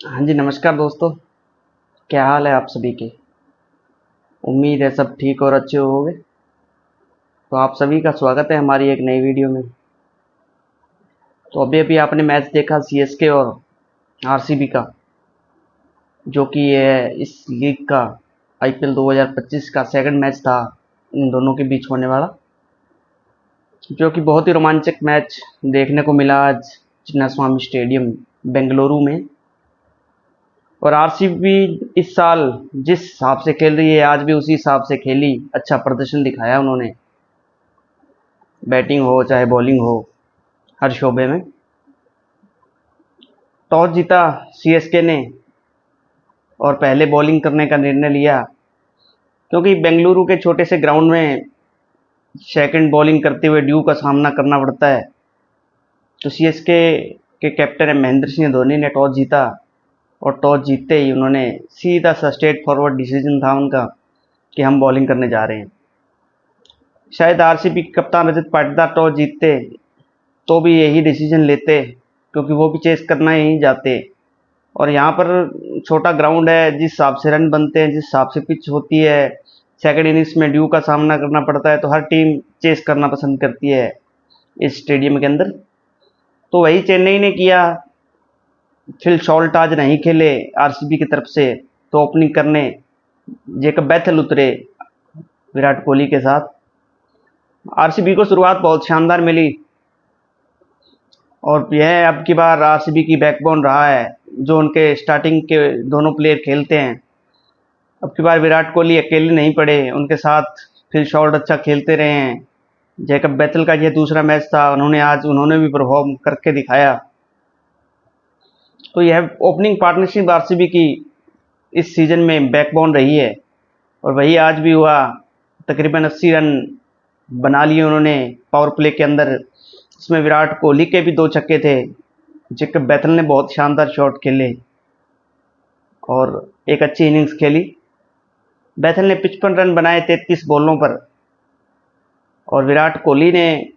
हाँ जी, नमस्कार दोस्तों। क्या हाल है आप सभी के? उम्मीद है सब ठीक और अच्छे होंगे। तो आप सभी का स्वागत है हमारी एक नई वीडियो में। तो अभी अभी आपने मैच देखा सीएसके और आरसीबी का, जो कि है इस लीग का आईपीएल 2025 का सेकंड मैच था इन दोनों के बीच होने वाला, जो कि बहुत ही रोमांचक मैच देखने को मिला आज चिन्नास्वामी स्टेडियम बेंगलुरु में। और आरसीबी इस साल जिस हिसाब से खेल रही है आज भी उसी हिसाब से खेली, अच्छा प्रदर्शन दिखाया उन्होंने, बैटिंग हो चाहे बॉलिंग हो, हर शोबे में। टॉस जीता सीएसके ने और पहले बॉलिंग करने का निर्णय लिया, क्योंकि बेंगलुरु के छोटे से ग्राउंड में सेकंड बॉलिंग करते हुए ड्यू का सामना करना पड़ता है। तो सीएसके के कैप्टन है महेंद्र सिंह धोनी ने टॉस जीता और टॉस जीतते ही उन्होंने सीधा सा स्ट्रेट फॉरवर्ड डिसीजन था उनका कि हम बॉलिंग करने जा रहे हैं। शायद आरसीबी के कप्तान रजत पाटीदार टॉस जीतते तो भी यही डिसीजन लेते, क्योंकि वो भी चेस करना ही जाते। और यहाँ पर छोटा ग्राउंड है, जिस हिसाब से रन बनते हैं, जिस हिसाब से पिच होती है, सेकंड इनिंग्स में ड्यू का सामना करना पड़ता है, तो हर टीम चेस करना पसंद करती है इस स्टेडियम के अंदर। तो वही चेन्नई ने किया। फिल शॉल्ट आज नहीं खेले आरसीबी की तरफ से, तो ओपनिंग करने जेकब बैथल उतरे विराट कोहली के साथ। आरसीबी को शुरुआत बहुत शानदार मिली और यह अब की बार आरसीबी की बैकबोन रहा है, जो उनके स्टार्टिंग के दोनों प्लेयर खेलते हैं। अब की बार विराट कोहली अकेले नहीं पड़े, उनके साथ फिल शॉर्ट अच्छा खेलते रहे हैं। जैकब बैतल का यह दूसरा मैच था, उन्होंने भी परफॉर्म करके दिखाया। तो यह ओपनिंग पार्टनरशिप आरसीबी की इस सीजन में बैकबोन रही है और वही आज भी हुआ। तकरीबन 80 रन बना लिए उन्होंने पावर प्ले के अंदर। इसमें विराट कोहली के भी 2 छक्के थे। जैकब बैतल ने बहुत शानदार शॉट खेले और एक अच्छी इनिंग्स खेली। बैथल ने 55 रन बनाए 33 बॉलों पर और विराट कोहली ने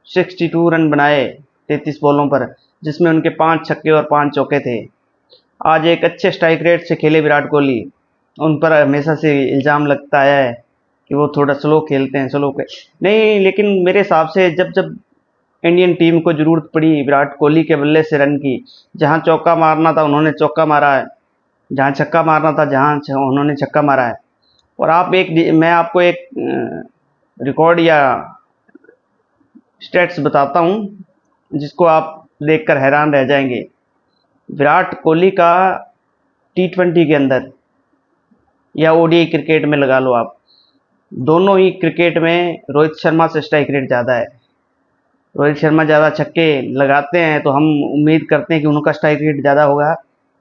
62 रन बनाए 33 बॉलों पर, जिसमें उनके 5 छक्के और 5 चौके थे। आज एक अच्छे स्ट्राइक रेट से खेले विराट कोहली। उन पर हमेशा से इल्ज़ाम लगता है कि वो थोड़ा स्लो खेलते हैं, नहीं, लेकिन मेरे हिसाब से जब जब इंडियन टीम को ज़रूरत पड़ी विराट कोहली के बल्ले से रन की, जहाँ चौका मारना था उन्होंने चौका मारा है, जहाँ छक्का मारना था उन्होंने छक्का मारा है। और मैं आपको एक रिकॉर्ड या स्टेट्स बताता हूँ जिसको आप देखकर हैरान रह जाएंगे। विराट कोहली का टी20 के अंदर या ओडीआई क्रिकेट में लगा लो आप, दोनों ही क्रिकेट में रोहित शर्मा से स्ट्राइक रेट ज़्यादा है। रोहित शर्मा ज़्यादा छक्के लगाते हैं तो हम उम्मीद करते हैं कि उनका स्ट्राइक रेट ज़्यादा होगा,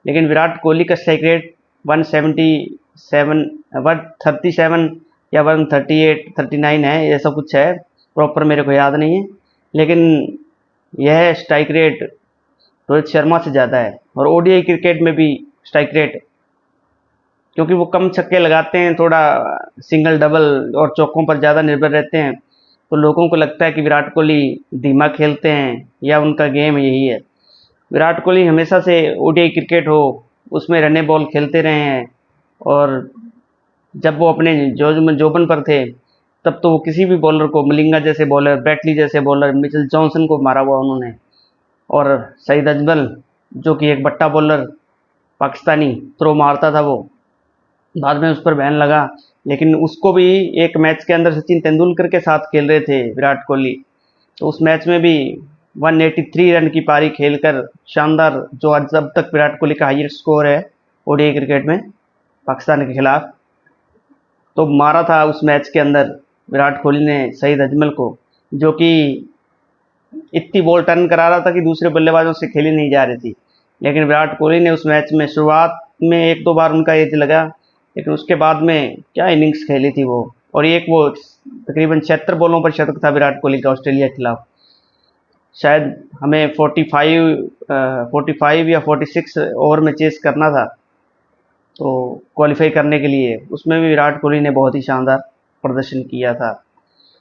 लेकिन विराट कोहली का स्ट्राइक रेट 177 137 या 138 39 है, ऐसा कुछ है, प्रॉपर मेरे को याद नहीं है। लेकिन यह स्ट्राइक रेट रोहित शर्मा से ज़्यादा है। और ओडीआई क्रिकेट में भी स्ट्राइक रेट, क्योंकि वो कम छक्के लगाते हैं, थोड़ा सिंगल डबल और चौकों पर ज़्यादा निर्भर रहते हैं, तो लोगों को लगता है कि विराट कोहली धीमा खेलते हैं या उनका गेम यही है। विराट कोहली हमेशा से ओडीआई क्रिकेट हो उसमें रने बॉल खेलते रहे हैं। और जब वो अपने जोबन पर थे तब तो वो किसी भी बॉलर को, मलिंगा जैसे बॉलर, ब्रेटली जैसे बॉलर, मिचेल जॉनसन को मारा हुआ उन्होंने। और सईद अजमल, जो कि एक बट्टा बॉलर पाकिस्तानी थ्रो मारता था, वो बाद में उस पर बैन लगा, लेकिन उसको भी एक मैच के अंदर सचिन तेंदुलकर के साथ खेल रहे थे विराट कोहली, तो उस मैच में भी 183 रन की पारी खेलकर शानदार, जो आज अब तक विराट कोहली का हाईएस्ट स्कोर है ओडीआई क्रिकेट में पाकिस्तान के खिलाफ, तो मारा था उस मैच के अंदर विराट कोहली ने सईद अजमल को, जो कि इतनी बॉल टर्न करा रहा था कि दूसरे बल्लेबाजों से खेली नहीं जा रही थी। लेकिन विराट कोहली ने उस मैच में शुरुआत में एक दो बार उनका एज लगा, लेकिन उसके बाद में क्या इनिंग्स खेली थी वो। और एक वो तकरीबन 76 बॉलों पर शतक था विराट कोहली का ऑस्ट्रेलिया के खिलाफ। शायद हमें 45 या 46 ओवर में चेस करना था तो क्वालिफाई करने के लिए, उसमें भी विराट कोहली ने बहुत ही शानदार प्रदर्शन किया था।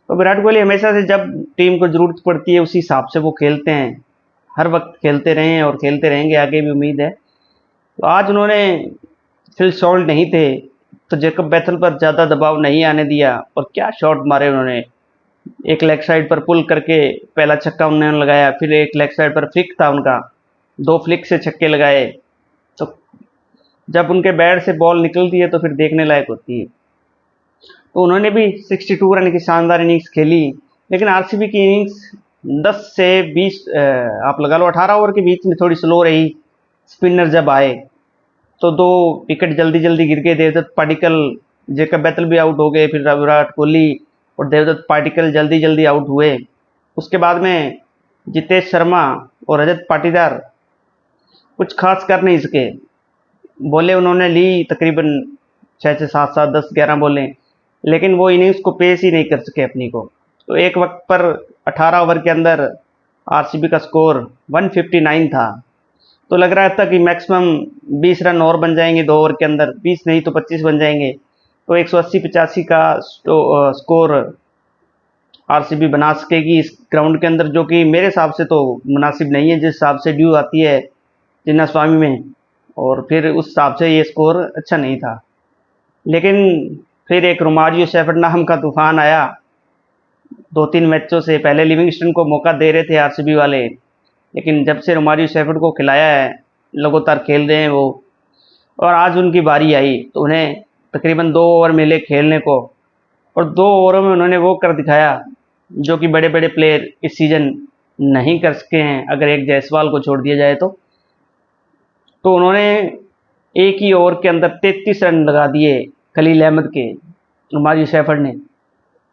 तो विराट कोहली हमेशा से जब टीम को ज़रूरत पड़ती है उसी हिसाब से वो खेलते हैं, हर वक्त खेलते रहे हैं और खेलते रहेंगे, आगे भी उम्मीद है। तो आज उन्होंने फिल सॉल्ट नहीं थे तो जेकब बैथल पर ज़्यादा दबाव नहीं आने दिया और क्या शॉट मारे उन्होंने। एक लेग साइड पर पुल करके पहला छक्का उन्होंने लगाया, फिर एक लेग साइड पर फ्लिक था उनका, 2 फ्लिक से छक्के लगाए। तो जब उनके बैट से बॉल निकलती है तो फिर देखने लायक होती है। तो उन्होंने भी 62 रन की शानदार इनिंग्स खेली, लेकिन आरसीबी की इनिंग्स 10 से 20 आप लगा लो 18 ओवर के बीच में थोड़ी स्लो रही। स्पिनर जब आए तो 2 विकेट जल्दी जल्दी गिर गए। देवदत्त पाडिक्कल, जेकब बैतल भी आउट हो गए, फिर विराट कोहली और देवदत्त पाडिक्कल जल्दी जल्दी आउट हुए। उसके बाद में जितेश शर्मा और रजत पाटीदार कुछ खास कर नहीं सके। बॉलें उन्होंने ली तकरीबन 6 से 7 7 10 11 बॉलें, लेकिन वो इनिंग्स को पेश ही नहीं कर सके अपनी को। तो एक वक्त पर 18 ओवर के अंदर आरसीबी का स्कोर 159 था। तो लग रहा था कि मैक्सिमम 20 रन और बन जाएंगे 2 ओवर के अंदर, 20 नहीं तो 25 बन जाएंगे। तो 180-85 का स्कोर आरसीबी बना सकेगी इस ग्राउंड के अंदर, जो कि मेरे हिसाब से तो मुनासिब नहीं है जिस हिसाब से ड्यू आती है चिन्नास्वामी में, और फिर उस हिसाब से ये स्कोर अच्छा नहीं था। लेकिन फिर एक रोमारियो शेफर्ड नाम का तूफान आया। 2-3 मैचों से पहले लिविंगस्टन को मौका दे रहे थे आरसीबी वाले, लेकिन जब से रोमारियो शेफर्ड को खिलाया है लगातार खेल रहे हैं वो, और आज उनकी बारी आई तो उन्हें तकरीबन 2 ओवर मिले खेलने को, और 2 ओवरों में उन्होंने वो कर दिखाया जो कि बड़े बड़े प्लेयर इस सीज़न नहीं कर सके हैं, अगर एक जायसवाल को छोड़ दिया जाए तो। उन्होंने एक ही ओवर के अंदर 33 रन लगा दिए खलील अहमद के, रोमारियो शेफर्ड ने,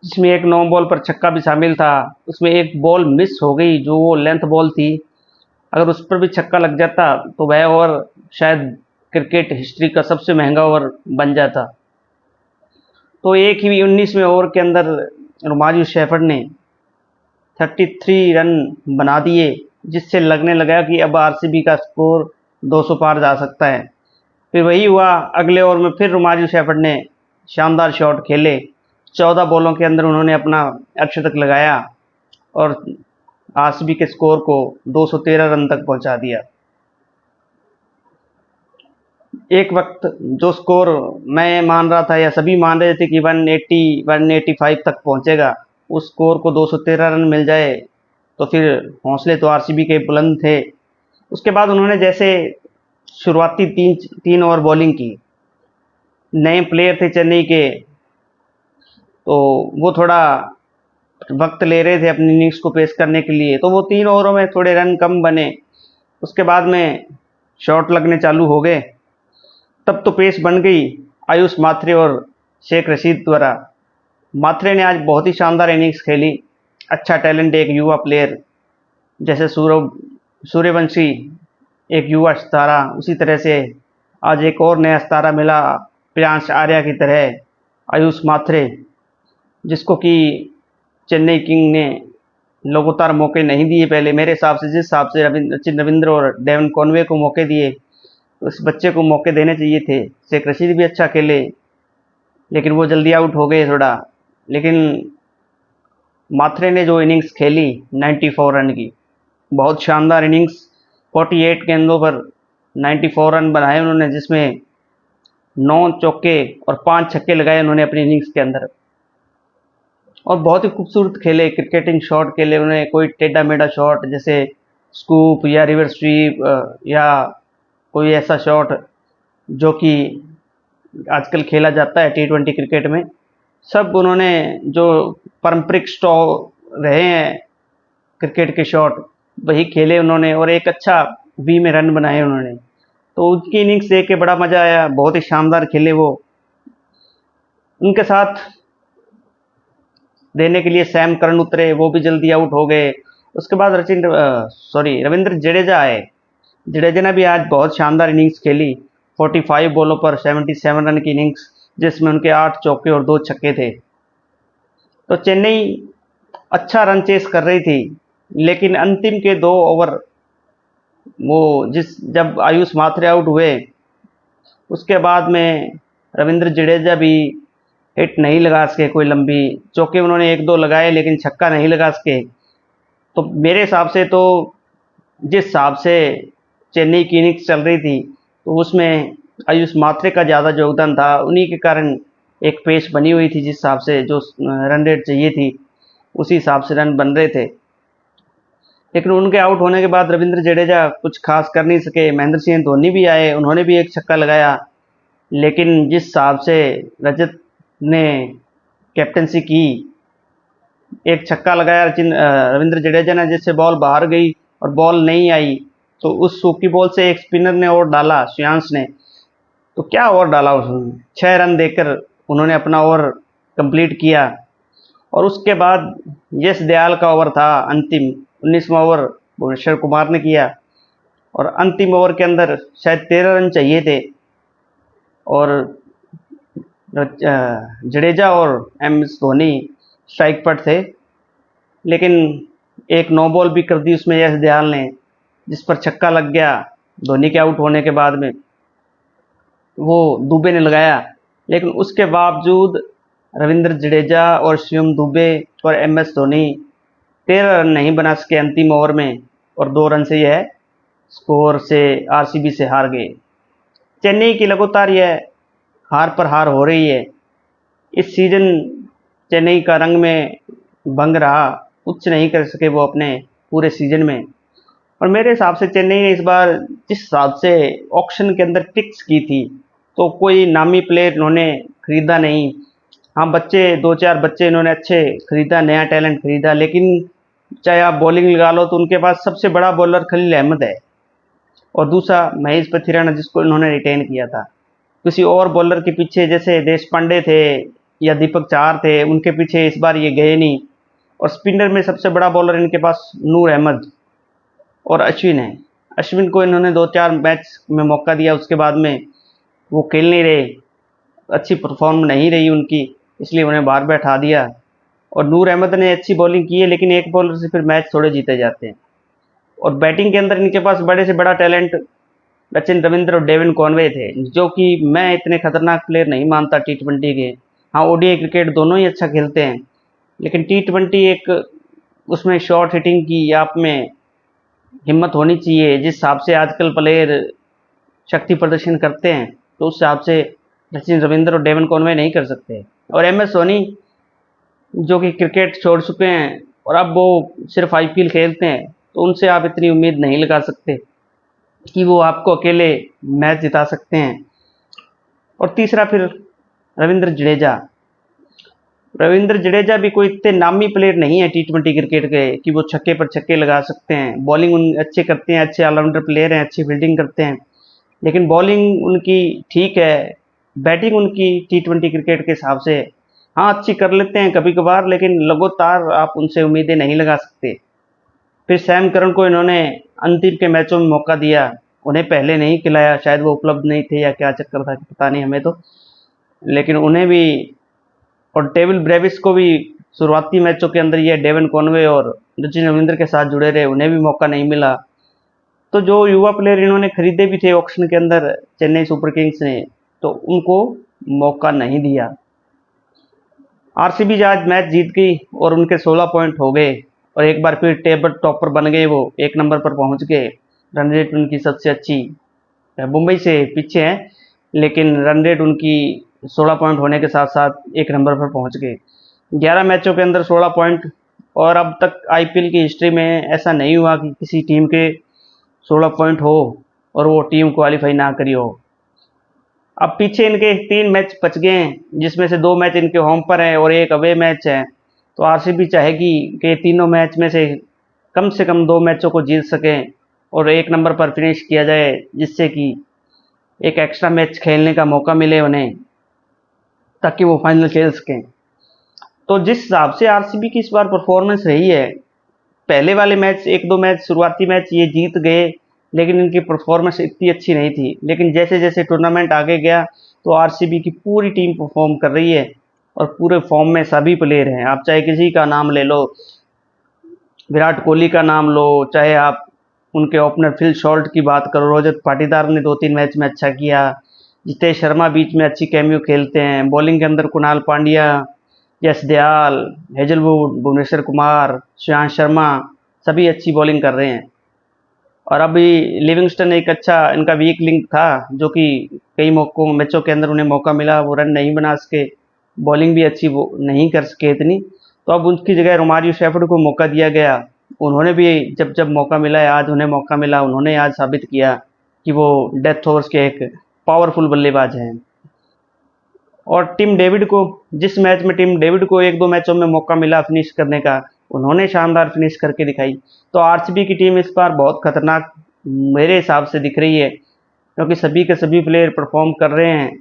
जिसमें एक 9 बॉल पर छक्का भी शामिल था। उसमें एक बॉल मिस हो गई जो वो लेंथ बॉल थी, अगर उस पर भी छक्का लग जाता तो वह ओवर शायद क्रिकेट हिस्ट्री का सबसे महंगा ओवर बन जाता। तो एक ही 19वें ओवर के अंदर रोमारियो शेफर्ड ने 33 रन बना दिए, जिससे लगने लगा कि अब आरसीबी का स्कोर 200 पार जा सकता है। फिर वही हुआ, अगले ओवर में फिर रोमारियो शेफर्ड ने शानदार शॉट खेले। 14 बॉलों के अंदर उन्होंने अपना अर्धशतक लगाया और आरसीबी के स्कोर को 213 रन तक पहुंचा दिया। एक वक्त जो स्कोर मैं मान रहा था या सभी मान रहे थे कि 180 185 तक पहुंचेगा, उस स्कोर को 213 रन मिल जाए तो फिर हौसले तो आरसीबी के बुलंद थे। उसके बाद उन्होंने जैसे शुरुआती 3 ओवर बॉलिंग की, नए प्लेयर थे चेन्नई के, तो वो थोड़ा वक्त ले रहे थे अपनी इनिंग्स को पेश करने के लिए, तो वो 3 ओवरों में थोड़े रन कम बने। उसके बाद में शॉट लगने चालू हो गए, तब तो पेस बन गई आयुष मात्रे और शेख रशीद द्वारा। मात्रे ने आज बहुत ही शानदार इनिंग्स खेली, अच्छा टैलेंट, एक युवा प्लेयर जैसे सूर्यवंशी एक युवा सितारा, उसी तरह से आज एक और नया सितारा मिला प्रियांश आर्या की तरह, आयुष मात्रे, जिसको कि चेन्नई किंग ने लगातार मौके नहीं दिए पहले मेरे हिसाब से। जिस हिसाब से रविंद्र और डेवन कॉनवे को मौके दिए, उस बच्चे को मौके देने चाहिए थे। शेख रशीद भी अच्छा खेले, लेकिन वो जल्दी आउट हो गए थोड़ा। लेकिन मात्रे ने जो इनिंग्स खेली 94 रन की, बहुत शानदार इनिंग्स, 48 गेंदों पर 94 रन बनाए उन्होंने, जिसमें 9 चौके और 5 छक्के लगाए उन्होंने अपनी इनिंग्स के अंदर, और बहुत ही खूबसूरत खेले, क्रिकेटिंग शॉट खेले उन्होंने। कोई टेढ़ा मेढ़ा शॉट जैसे स्कूप या रिवर्स स्वीप या कोई ऐसा शॉट जो कि आजकल खेला जाता है T20 क्रिकेट में, सब उन्होंने जो पारंपरिक रहे हैं क्रिकेट के शॉट वही खेले उन्होंने, और एक अच्छा वी में रन बनाए उन्होंने। तो उनकी इनिंग्स देख के बड़ा मज़ा आया, बहुत ही शानदार खेले वो। उनके साथ देने के लिए सैम करन उतरे, वो भी जल्दी आउट हो गए। उसके बाद रविंद्र जडेजा आए। जडेजा ने भी आज बहुत शानदार इनिंग्स खेली, 45 बॉलों पर 77 रन की इनिंग्स, जिसमें उनके 8 चौके और 2 छक्के थे। तो चेन्नई अच्छा रन चेस कर रही थी, लेकिन अंतिम के 2 ओवर वो जब आयुष मात्रे आउट हुए, उसके बाद में रविंद्र जडेजा भी हिट नहीं लगा सके, कोई लंबी चौके उन्होंने 1-2 लगाए लेकिन छक्का नहीं लगा सके। तो मेरे हिसाब से तो जिस हिसाब से चेन्नई की इनिंग्स चल रही थी, तो उसमें आयुष मात्रे का ज़्यादा योगदान था। उन्हीं के कारण एक पेस बनी हुई थी, जिस हिसाब से जो रन रेट चाहिए थी उसी हिसाब से रन बन रहे थे। लेकिन उनके आउट होने के बाद रविंद्र जडेजा कुछ खास कर नहीं सके। महेंद्र सिंह धोनी भी आए, उन्होंने भी एक छक्का लगाया, लेकिन जिस हिसाब से रजत ने कैप्टनसी की, एक छक्का लगाया रविंद्र जडेजा ने, जिससे बॉल बाहर गई और बॉल नहीं आई, तो उस सूखी बॉल से एक स्पिनर ने ओवर डाला, श्रेयांश ने। तो क्या ओवर डाला उसने, 6 रन देकर उन्होंने अपना ओवर कंप्लीट किया। और उसके बाद यश दयाल का ओवर था अंतिम, 19वां ओवर भुवनेश्वर कुमार ने किया, और अंतिम ओवर के अंदर शायद 13 रन चाहिए थे, और जडेजा और एम.एस. धोनी स्ट्राइक पर थे, लेकिन एक नो बॉल भी कर दी उसमें यश दयाल ने, जिस पर छक्का लग गया धोनी के आउट होने के बाद में, वो दुबे ने लगाया। लेकिन उसके बावजूद रविंद्र जडेजा और शिवम दुबे और एम.एस. धोनी 13 रन नहीं बना सके अंतिम ओवर में, और 2 रन से यह स्कोर से आरसीबी से हार गए। चेन्नई की लगातार यह हार पर हार हो रही है। इस सीजन चेन्नई का रंग में भंग रहा, कुछ नहीं कर सके वो अपने पूरे सीजन में। और मेरे हिसाब से चेन्नई ने इस बार जिस हिसाब से ऑक्शन के अंदर पिक्स की थी, तो कोई नामी प्लेयर इन्होंने खरीदा नहीं। हाँ, बच्चे 2-4 बच्चे इन्होंने अच्छे खरीदा, नया टैलेंट खरीदा, लेकिन चाहे आप बॉलिंग लगा लो तो उनके पास सबसे बड़ा बॉलर खलील अहमद है, और दूसरा महेश पथिराना, जिसको इन्होंने रिटेन किया था। किसी और बॉलर के पीछे, जैसे देश पांडे थे या दीपक चाहर थे, उनके पीछे इस बार ये गए नहीं। और स्पिनर में सबसे बड़ा बॉलर इनके पास नूर अहमद और अश्विन है। अश्विन को इन्होंने 2-4 मैच में मौका दिया, उसके बाद में वो खेल नहीं रहे, अच्छी परफॉर्म नहीं रही उनकी, इसलिए उन्हें बाहर बैठा दिया। और नूर अहमद ने अच्छी बॉलिंग की है, लेकिन एक बॉलर से फिर मैच थोड़े जीते जाते हैं। और बैटिंग के अंदर इनके पास बड़े से बड़ा टैलेंट सचिन रविंद्र और डेविन कॉनवे थे, जो कि मैं इतने खतरनाक प्लेयर नहीं मानता टी20 के। हाँ, ओडीआई क्रिकेट दोनों ही अच्छा खेलते हैं, लेकिन टी20 एक उसमें शॉर्ट हिटिंग की आप में हिम्मत होनी चाहिए। जिस हिसाब से आजकल प्लेयर शक्ति प्रदर्शन करते हैं, तो उस हिसाब से सचिन रविंद्र और डेविन कॉनवे नहीं कर सकते। और एम.एस. धोनी, जो कि क्रिकेट छोड़ चुके हैं और अब वो सिर्फ आईपीएल खेलते हैं, तो उनसे आप इतनी उम्मीद नहीं लगा सकते कि वो आपको अकेले मैच जिता सकते हैं। और तीसरा फिर रविंद्र जडेजा। रविंद्र जडेजा भी कोई इतने नामी प्लेयर नहीं है टी20 क्रिकेट के कि वो छक्के पर छक्के लगा सकते हैं। बॉलिंग अच्छे करते हैं, अच्छे ऑलराउंडर प्लेयर हैं, अच्छी फील्डिंग करते हैं, लेकिन बॉलिंग उनकी ठीक है, बैटिंग उनकी टी20 क्रिकेट के हिसाब से हाँ अच्छी कर लेते हैं कभी कभार, लेकिन लगातार आप उनसे उम्मीदें नहीं लगा सकते। फिर सैम करन को इन्होंने अंतिम के मैचों में मौका दिया, उन्हें पहले नहीं खिलाया, शायद वो उपलब्ध नहीं थे या क्या चक्कर था पता नहीं हमें तो, लेकिन उन्हें भी। और टेबल ब्रेविस को भी शुरुआती मैचों के अंदर ये डेवन कॉनवे और सचिन रविंद्र के साथ जुड़े रहे, उन्हें भी मौका नहीं मिला। तो जो युवा प्लेयर इन्होंने खरीदे भी थे ऑक्शन के अंदर चेन्नई सुपर किंग्स ने, तो उनको मौका नहीं दिया। आरसीबी आज मैच जीत गई और उनके 16 पॉइंट हो गए, और एक बार फिर टेबल टॉपर बन गए, वो 1 नंबर पर पहुंच गए। रन रेट उनकी सबसे अच्छी, मुंबई से पीछे हैं, लेकिन रन रेट उनकी 16 पॉइंट होने के साथ साथ 1 नंबर पर पहुंच गए। 11 मैचों के अंदर 16 पॉइंट, और अब तक आईपीएल की हिस्ट्री में ऐसा नहीं हुआ कि किसी टीम के 16 पॉइंट हो और वो टीम क्वालिफाई ना करी हो। अब पीछे इनके 3 मैच बच गए हैं, जिसमें से 2 मैच इनके होम पर हैं और 1 अवे मैच है। तो आरसीबी चाहेगी कि तीनों मैच में से कम 2 मैचों को जीत सकें और 1 नंबर पर फिनिश किया जाए, जिससे कि एक एक्स्ट्रा मैच खेलने का मौका मिले उन्हें, ताकि वो फाइनल खेल सकें। तो जिस हिसाब से आरसीबी की इस बार परफॉर्मेंस रही है, पहले वाले मैच 1-2 मैच शुरुआती मैच ये जीत गए, लेकिन इनकी परफॉर्मेंस इतनी अच्छी नहीं थी। लेकिन जैसे जैसे टूर्नामेंट आगे गया, तो आरसीबी की पूरी टीम परफॉर्म कर रही है, और पूरे फॉर्म में सभी प्लेयर हैं। आप चाहे किसी का नाम ले लो, विराट कोहली का नाम लो, चाहे आप उनके ओपनर फिल शॉल्ट की बात करो, रजत पाटीदार ने 2-3 मैच में अच्छा किया, जितेश शर्मा बीच में अच्छी कैमियो खेलते हैं, बॉलिंग के अंदर कुणाल पांड्या, यश दयाल, हेजलवुड, भुवनेश्वर कुमार, श्रेयांश शर्मा, सभी अच्छी बॉलिंग कर रहे हैं। और अभी लिविंगस्टन एक अच्छा इनका वीक लिंक था, जो कि कई मैचों के अंदर उन्हें मौका मिला, वो रन नहीं बना सके, बॉलिंग भी अच्छी वो नहीं कर सके इतनी, तो अब उनकी जगह रोमारियो शेफर्ड को मौका दिया गया। उन्होंने भी जब जब मौका मिला है, आज उन्हें मौका मिला, उन्होंने आज साबित किया कि वो डेथ ओवर्स के एक पावरफुल बल्लेबाज हैं। और टिम डेविड को, जिस मैच में टिम डेविड को एक दो मैचों में मौका मिला फिनिश करने का, उन्होंने शानदार फिनिश करके दिखाई। तो आरसीबी की टीम इस बार बहुत खतरनाक मेरे हिसाब से दिख रही है, क्योंकि सभी के सभी प्लेयर परफॉर्म कर रहे हैं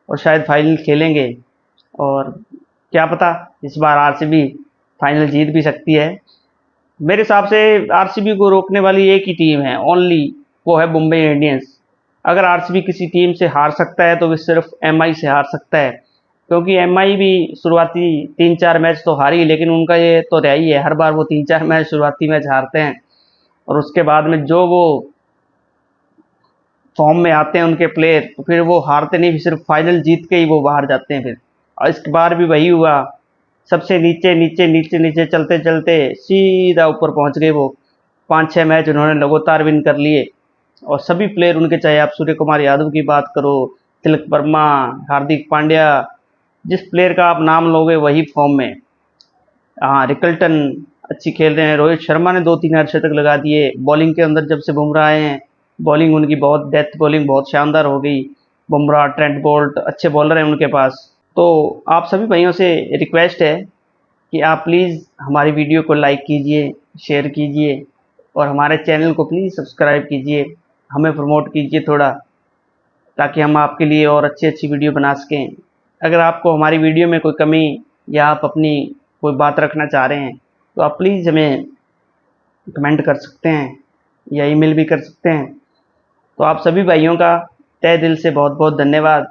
और शायद फाइनल खेलेंगे। और क्या पता इस बार आरसीबी फाइनल जीत भी सकती है। मेरे हिसाब से आरसीबी को रोकने वाली एक ही टीम है ओनली, वो है मुंबई इंडियंस। अगर आरसीबी किसी टीम से हार सकता है तो वो सिर्फ एमआई से हार सकता है, क्योंकि एमआई भी शुरुआती 3-4 मैच तो हारी, लेकिन उनका ये तो रहा ही है, हर बार वो 3-4 मैच शुरुआती मैच हारते हैं और उसके बाद में जो वो फॉर्म में आते हैं उनके प्लेयर, तो फिर वो हारते नहीं, फिर सिर्फ फाइनल जीत के ही वो बाहर जाते हैं फिर। और इस बार भी वही हुआ, सबसे नीचे नीचे नीचे नीचे चलते चलते सीधा ऊपर पहुंच गए वो। 5-6 मैच उन्होंने लगातार विन कर लिए और सभी प्लेयर उनके, चाहे आप सूर्य कुमार यादव की बात करो, तिलक वर्मा, हार्दिक पांड्या, जिस प्लेयर का आप नाम लोगे वही फॉर्म में। हाँ, रिकल्टन अच्छी खेल रहे हैं, रोहित शर्मा ने 2-3 अर्धशतक लगा दिए। बॉलिंग के अंदर जब से बुमराह आए हैं, बॉलिंग उनकी बहुत डेथ बॉलिंग बहुत शानदार हो गई। बुमराह, ट्रेंट बोल्ट अच्छे बॉलर हैं उनके पास। तो आप सभी भाइयों से रिक्वेस्ट है कि आप प्लीज़ हमारी वीडियो को लाइक कीजिए, शेयर कीजिए और हमारे चैनल को प्लीज़ सब्सक्राइब कीजिए, हमें प्रमोट कीजिए थोड़ा, ताकि हम आपके लिए और अच्छी अच्छी वीडियो बना सकें। अगर आपको हमारी वीडियो में कोई कमी या आप अपनी कोई बात रखना चाह रहे हैं तो आप प्लीज़ हमें कमेंट कर सकते हैं या ईमेल भी कर सकते हैं। तो आप सभी भाइयों का तहे दिल से बहुत बहुत धन्यवाद,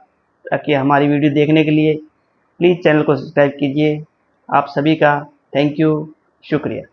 ताकि हमारी वीडियो देखने के लिए प्लीज़ चैनल को सब्सक्राइब कीजिए। आप सभी का थैंक यू, शुक्रिया।